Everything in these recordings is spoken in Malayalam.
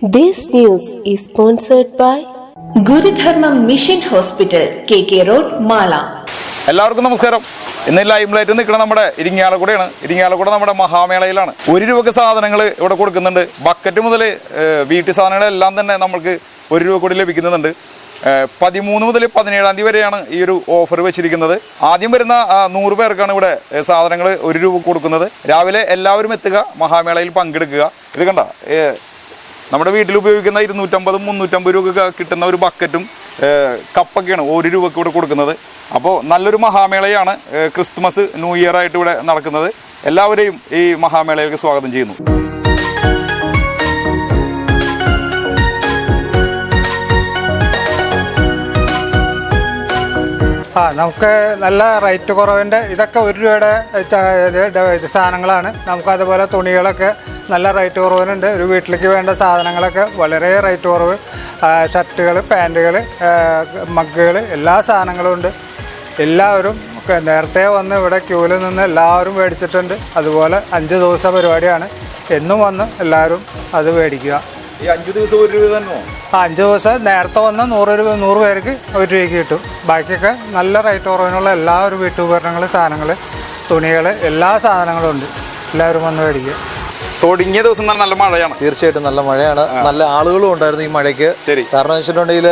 This news is sponsored by Gurudharma mission hospital, KK road, Mala. എല്ലാവർക്കും നമസ്കാരം. ഇന്ന് ലൈംലൈറ്റ് നിൽക്കുന്നത് നമ്മുടെ ഇരിങ്ങാലക്കുടയാണ്. ഇരിങ്ങാലക്കുട നമ്മുടെ മഹാമേളയിലാണ്. ₹1 സാധനങ്ങൾ ഇവിടെ കൊടുക്കുന്നുണ്ട്. ബക്കറ്റ് മുതൽ വീട്ടു സാധനങ്ങളെല്ലാം തന്നെ നമുക്ക് ₹1 കൂടി ലഭിക്കുന്നുണ്ട്. 13 മുതൽ 17 തീയതി വരെയാണ് ഈ ഒരു ഓഫർ വെച്ചിരിക്കുന്നത്. ആദ്യം വരുന്ന 100 പേർക്കാണ് ഇവിടെ സാധനങ്ങൾ ₹1 കൊടുക്കുന്നത്. രാവിലെ എല്ലാവരും എത്തുക, മഹാമേളയിൽ പങ്കെടുക്കുക. ഇത് കണ്ട, നമ്മുടെ വീട്ടിൽ ഉപയോഗിക്കുന്ന 250-350 രൂപ കിട്ടുന്ന ഒരു ബക്കറ്റും കപ്പൊക്കെയാണ് ₹1 ഇവിടെ കൊടുക്കുന്നത്. അപ്പോൾ നല്ലൊരു മഹാമേളയാണ്. ക്രിസ്തുമസ്, ന്യൂ ഇയർ ആയിട്ട് ഇവിടെ നടക്കുന്നത്. എല്ലാവരെയും ഈ മഹാമേളയിലേക്ക് സ്വാഗതം ചെയ്യുന്നു. നമുക്ക് നല്ല റേറ്റ് കുറവിൻ്റെ ഇതൊക്കെ ₹1 സാധനങ്ങളാണ്. നമുക്കതുപോലെ തുണികളൊക്കെ നല്ല റേറ്റ് കുറവിനുണ്ട്. ഒരു വീട്ടിലേക്ക് വേണ്ട സാധനങ്ങളൊക്കെ വളരെ റേറ്റ് കുറവ്. ഷർട്ടുകൾ, പാൻറ്റുകൾ, മഗ്ഗുകൾ, എല്ലാ സാധനങ്ങളും ഉണ്ട്. എല്ലാവരും നേരത്തെ വന്ന് ഇവിടെ ക്യൂവിൽ നിന്ന് എല്ലാവരും മേടിച്ചിട്ടുണ്ട്. അതുപോലെ 5 ദിവസ പരിപാടിയാണ്. എന്നും വന്ന് എല്ലാവരും അത് മേടിക്കുക. ഈ 5 ദിവസം ₹1 തന്നെ? 5 ദിവസം നേരത്തെ വന്ന് 100 പേർക്ക് ₹1 കിട്ടും. ബാക്കിയൊക്കെ നല്ല റേറ്റ് കുറവിനുള്ള എല്ലാ ഒരു വീട്ടുപകരണങ്ങൾ, സാധനങ്ങൾ, തുണികൾ, എല്ലാ സാധനങ്ങളും ഉണ്ട്. എല്ലാവരും വന്ന് മേടിക്കുക. തുടങ്ങിയ ദിവസം നല്ല മഴയാണ്. തീർച്ചയായിട്ടും നല്ല മഴയാണ്. നല്ല ആളുകളും ഉണ്ടായിരുന്നു ഈ മഴയ്ക്ക്. ശരി. കാരണം വെച്ചിട്ടുണ്ടെങ്കിൽ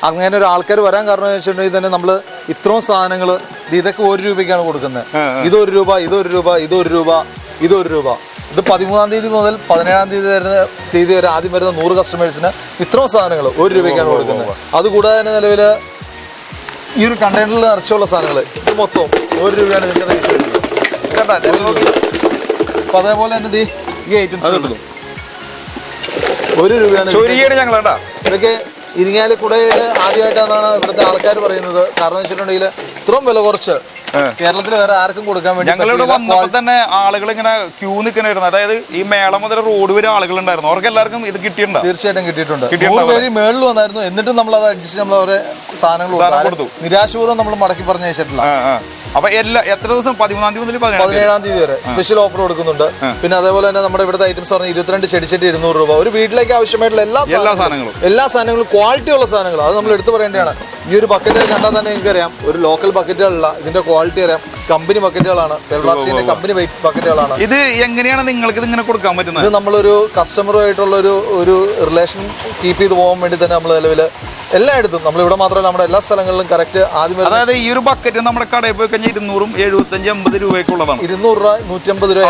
അങ്ങനെ ഒരു ആൾക്കാർ വരാൻ കാരണം വെച്ചിട്ടുണ്ടെങ്കിൽ തന്നെ നമ്മൾ ഇത്രയും സാധനങ്ങൾ ഇതൊക്കെ ₹1 കൊടുക്കുന്നത്. ഇത് ₹1, ഇത് ₹1, ഇത് ₹1, ഇത് ₹1. ഇത് 13 തീയതി മുതൽ 17 തീയതി വരെ ആദ്യം വരുന്ന 100 കസ്റ്റമേഴ്സിന് ഇത്രയും സാധനങ്ങൾ ₹1 കൊടുക്കുന്നത്. അതുകൂടാതെ തന്നെ നിലവിൽ ഈ ഒരു കണ്ടെയ്നറിൽ നിറച്ചുള്ള സാധനങ്ങൾ ഇത് മൊത്തം ₹1 ഇതിൻ്റെ റേറ്റ് വരുന്നത്. അപ്പോൾ അതേപോലെ തന്നെ ഈ ഐറ്റംസ് ₹1 ഇതൊക്കെ ഇരിങ്ങാലക്കുടയിൽ ആദ്യമായിട്ടാണ് ഇവിടുത്തെ ആൾക്കാർ പറയുന്നത്. കാരണം വെച്ചിട്ടുണ്ടെങ്കിൽ ഇത്രയും വില കുറച്ച് കേരളത്തിൽ വേറെ ആർക്കും കൊടുക്കാൻ വേണ്ടി ഞങ്ങളിവിടെ വന്നപ്പോൾ തന്നെ ആളുകൾ ഇങ്ങനെ ക്യൂ നിൽക്കണായിരുന്നു. അതായത് ഈ മേള മുതൽ റോഡ് വരെ ആളുകൾ ഉണ്ടായിരുന്നു. അവർക്ക് എല്ലാവർക്കും ഇത് കിട്ടിയിട്ടുണ്ട്. തീർച്ചയായിട്ടും കിട്ടിയിട്ടുണ്ട്. 100 പേര് മേളിൽ വന്നായിരുന്നു. എന്നിട്ടും നമ്മൾ അത് അഡ്ജസ്റ്റ് നമ്മൾ അവരെ സാധനങ്ങൾ കൊടുത്തു. നിരാശപൂർവ്വം നമ്മൾ മടക്കി പറഞ്ഞു വെച്ചിട്ടില്ല. അപ്പൊ എത്ര ദിവസം? 13 തീയതി മുതൽ 17 തീയതി വരെ സ്പെഷ്യൽ ഓഫർ കൊടുക്കുന്നുണ്ട്. പിന്നെ അതേപോലെ തന്നെ നമ്മുടെ ഇവിടുത്തെ ഐറ്റംസ് പറഞ്ഞാൽ 22 ചെടിച്ചട്ടി ₹200. ഒരു വീട്ടിലേക്ക് ആവശ്യമായിട്ടുള്ള എല്ലാ സാധനങ്ങളും ക്വാളിറ്റി ഉള്ള സാധനങ്ങൾ. അത് നമ്മൾ എടുത്തു പറയേണ്ടതാണ്. ഈ ഒരു ബക്കറ്റ് കണ്ടാൽ തന്നെ എനിക്കറിയാം, ഒരു ലോക്കൽ ബക്കറ്റുകളല്ല, ഇതിന്റെ ക്വാളിറ്റി അറിയാം. കമ്പനി ബക്കറ്റുകളാണ്, ടെൽറാസിന്റെ കമ്പനി ബക്കറ്റുകളാണ്. ഇത് എങ്ങനെയാണ് നിങ്ങൾക്ക് ഇങ്ങനെ കൊടുക്കാൻ പറ്റുന്നത്? ഇത് നമ്മളൊരു കസ്റ്റമറുമായിട്ടുള്ള ഒരു റിലേഷൻ കീപ്പ് ചെയ്ത് പോകാൻ വേണ്ടി തന്നെ നമ്മൾ നിലവിൽ എല്ലായിടത്തും, നമ്മൾ ഇവിടെ മാത്രമല്ല നമ്മുടെ എല്ലാ സ്ഥലങ്ങളിലും കറക്റ്റ് ആദ്യം. അതായത് ഈ ഒരു ബക്കറ്റ് നമ്മുടെ കടയിൽ പോയി കഴിഞ്ഞാൽ 275-80 രൂപയ്ക്കുള്ളതാണ്. 200 രൂപ, 150 രൂപ. ₹1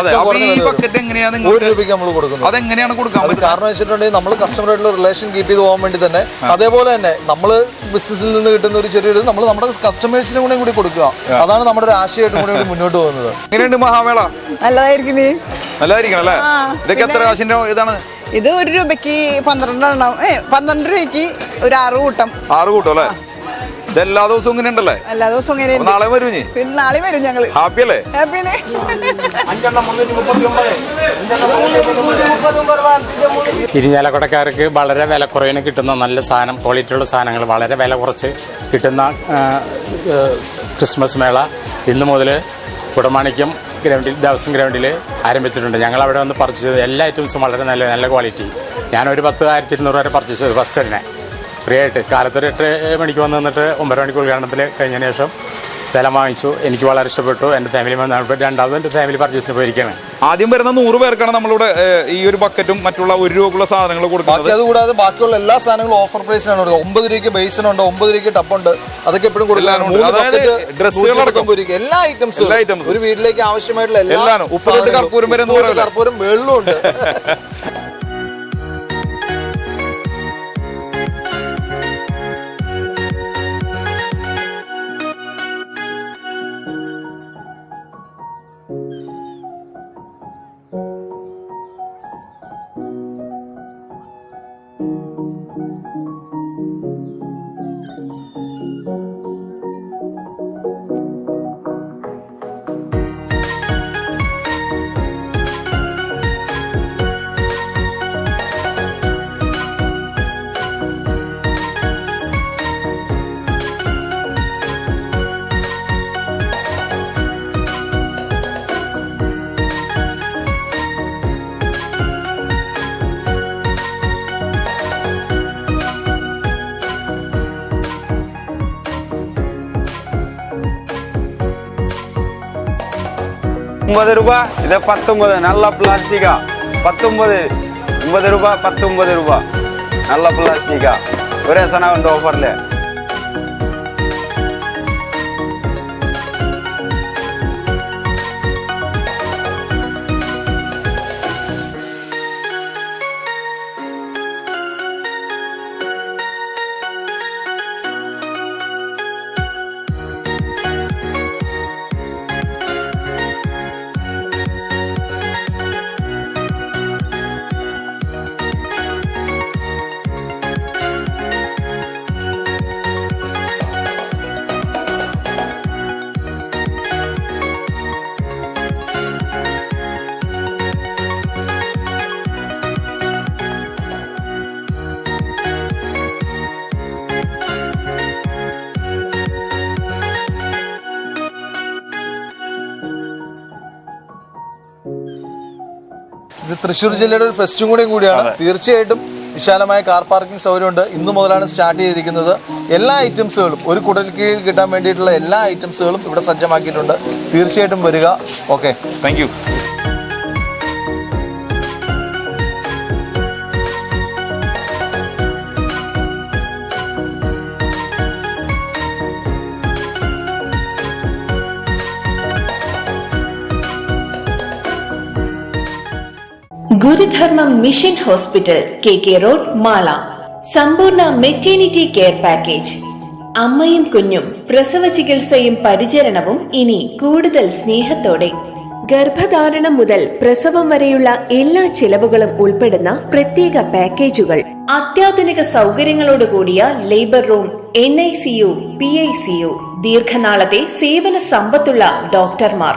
നമ്മൾ കൊടുക്കുന്നത്. അതെങ്ങനെയാണ് കൊടുക്കാൻ പറ്റുന്നത്? കാരണം വെച്ചിട്ടുണ്ടെങ്കിൽ നമ്മൾ കസ്റ്റമറായിട്ടുള്ള റിലേഷൻ കീപ്പ് ചെയ്ത് പോകാൻ വേണ്ടി തന്നെ. അതേപോലെ തന്നെ നമ്മൾ ബിസിനസ്സിൽ നിന്ന് കിട്ടുന്ന ഒരു ചെറിയൊരു നമ്മൾ നമ്മുടെ കസ്റ്റമേഴ്സിനും കൂടി കൊടുക്കുക. അതാണ് നമ്മുടെ ഒരു ആശയമായിട്ടും കൂടി മുന്നോട്ട് പോകുന്നത്. എങ്ങനെയുണ്ട് മഹാമേള? നല്ലതായിരിക്കും അല്ലേ? ഇതൊക്കെ എത്ര കാശിന്റെ ഇതാണ്? ഇത് ₹1 12 രൂപയ്ക്ക് ഒരു 6 കൂട്ടം. 6 കൂട്ടം അല്ലേ? ഇത് എല്ലാ ദിവസവും ഇങ്ങനെ ഉണ്ടല്ലേ? എല്ലാ ദിവസവും ഇങ്ങനെ. നാളെ വരും? പിന്നെ നാളെ വരും ഞങ്ങള്. ഹാപ്പി അല്ലേ? ഹാപ്പിയാണ്. ഇരിഞ്ഞാലക്കുടക്കാർക്ക് വളരെ വിലക്കുറവിന് കിട്ടുന്ന നല്ല സാധനം, ക്വാളിറ്റിയുള്ള സാധനങ്ങൾ വളരെ വില കുറച്ച് കിട്ടുന്ന ക്രിസ്മസ് മേള ഇന്ന് മുതൽ കുടമാണിക്യം ദേവസ്വം ഗ്രൗണ്ടിൽ ആരംഭിച്ചിട്ടുണ്ട്. ഞങ്ങൾ അവിടെ വന്ന് പർച്ചേസ് ചെയ്ത് എല്ലാ ഐറ്റംസും വളരെ നല്ല ക്വാളിറ്റി. ഞാനൊരു 10,200 വരെ പർച്ചേസ് ചെയ്തു ഫസ്റ്റ് തന്നെ ഫ്രീ ആയിട്ട്. കാലത്തൊരു 8 മണിക്ക് വന്ന് നിന്നിട്ട് 9 മണിക്ക് ഉദ്ഘാടനത്തിൽ കഴിഞ്ഞതിന് ശേഷം സ്ഥലം വാങ്ങിച്ചു. എനിക്ക് വളരെ ഇഷ്ടപ്പെട്ടു. എൻ്റെ ഫാമിലി രണ്ടാമതും എൻ്റെ ഫാമിലി പർച്ചേസിന് പോയിരിക്കുകയാണ്. ആദ്യം വരുന്ന 100 പേർക്കാണ് നമ്മളിവിടെ ഈ ഒരു ബക്കറ്റും മറ്റുള്ള ₹1 സാധനങ്ങൾ കൊടുക്കുന്നത്. അതുകൂടാതെ ബാക്കിയുള്ള എല്ലാ സാധനങ്ങളും ഓഫർ പ്രൈസിനാണ് കൊടുക്കുന്നത്. ₹9 ബേസിനുണ്ട്, ₹9 ടപ്പുണ്ട്. അതൊക്കെ എപ്പോഴും കൊടുക്കാറുണ്ട്. ഡ്രസ്സുകളടക്കം എല്ലാ ഐറ്റംസും ഒരു വീട്ടിലേക്ക് ആവശ്യമായിട്ടുള്ള എല്ലാ കർപ്പൂരം വെള്ളവും ഉണ്ട്. 50 രൂപ, ഇത് 19, നല്ല പ്ലാസ്റ്റിക്കാ. 19 രൂപ, 19 രൂപ, നല്ല പ്ലാസ്റ്റിക്കാ. ഒരേ സാധനം ഉണ്ട് ഓഫറില്. ഇത് തൃശ്ശൂർ ജില്ലയുടെ ഒരു ഫെസ്റ്റും കൂടിയാണ്. തീർച്ചയായിട്ടും വിശാലമായ കാർ പാർക്കിംഗ് സൗകര്യമുണ്ട്. ഇന്നു മുതലാണ് സ്റ്റാർട്ട് ചെയ്തിരിക്കുന്നത്. എല്ലാ ഐറ്റംസുകളും ഒരു കുടൽ കീഴിൽ കിട്ടാൻ വേണ്ടിയിട്ടുള്ള എല്ലാ ഐറ്റംസുകളും ഇവിടെ സജ്ജമാക്കിയിട്ടുണ്ട്. തീർച്ചയായിട്ടും വരിക. Okay, thank you. Gurudharmam mission hospital, KK road, Mala. സമ്പൂർണ്ണ മെറ്റേണിറ്റി കെയർ പാക്കേജ്. അമ്മയും കുഞ്ഞും പ്രസവ ചികിത്സയും പരിചരണവും ഇനി കൂടുതൽ സ്നേഹത്തോടെ. ഗർഭധാരണം മുതൽ പ്രസവം വരെയുള്ള എല്ലാ ചിലവുകളും ഉൾപ്പെടുന്ന പ്രത്യേക പാക്കേജുകൾ. അത്യാധുനിക സൗകര്യങ്ങളോട് കൂടിയ ലേബർ റൂം, NICU, PICU, ദീർഘനാളത്തെ സേവന സമ്പത്തുള്ള ഡോക്ടർമാർ.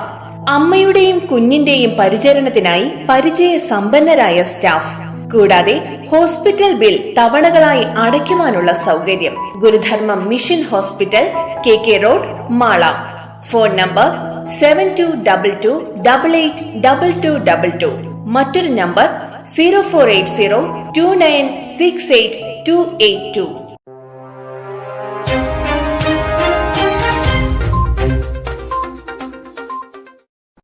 അമ്മയുടെയും കുഞ്ഞിന്റെയും പരിചരണത്തിനായി പരിചയ സമ്പന്നരായ സ്റ്റാഫ്. കൂടാതെ ഹോസ്പിറ്റൽ ബിൽ തവണകളായി അടയ്ക്കുവാനുള്ള സൗകര്യം. Gurudharmam mission hospital, KK road, Mala. Phone number 7222882222. മറ്റൊരു നമ്പർ 048029682282.